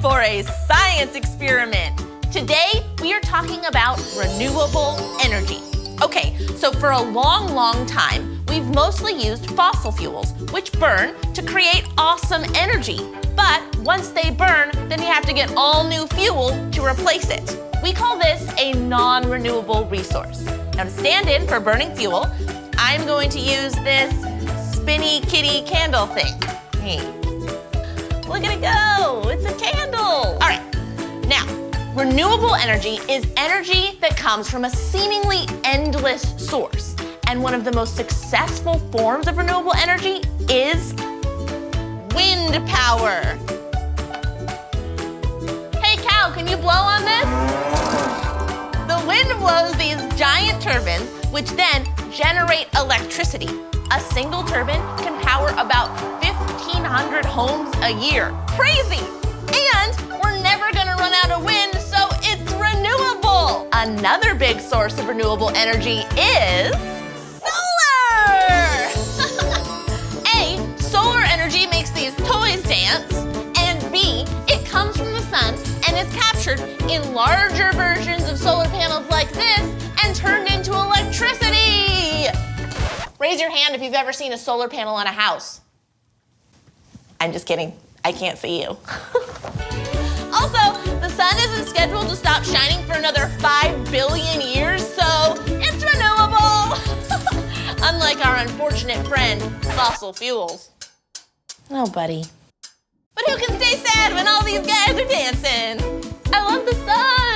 for a science experiment. Today, we are talking about renewable energy. Okay, so for a long, long time, we've mostly used fossil fuels, which burn to create awesome energy. But once they burn, then you have to get all new fuel to replace it. We call this a non-renewable resource. Now to stand in for burning fuel, I'm going to use this spinny kitty candle thing. Hey, look at it go, it's a candle. All right, now, renewable energy is energy that comes from a seemingly endless source. And one of the most successful forms of renewable energy is wind power. Hey cow, can you blow on this? The wind blows these giant turbines, which then generate electricity. A single turbine can power about 1,500 homes a year. Crazy! And we're never gonna run out of wind, so it's renewable. Another big source of renewable energy is solar! A, solar energy makes these toys dance, and B, it comes from the sun and is captured in larger versions of solar panels like this and turned into electricity. Raise your hand if you've ever seen a solar panel on a house. I'm just kidding, I can't see you. Also, the sun isn't scheduled to stop shining for another 5 billion years, so it's renewable. Unlike our unfortunate friend, fossil fuels. Oh, buddy. But who can stay sad when all these guys are dancing? I love the sun.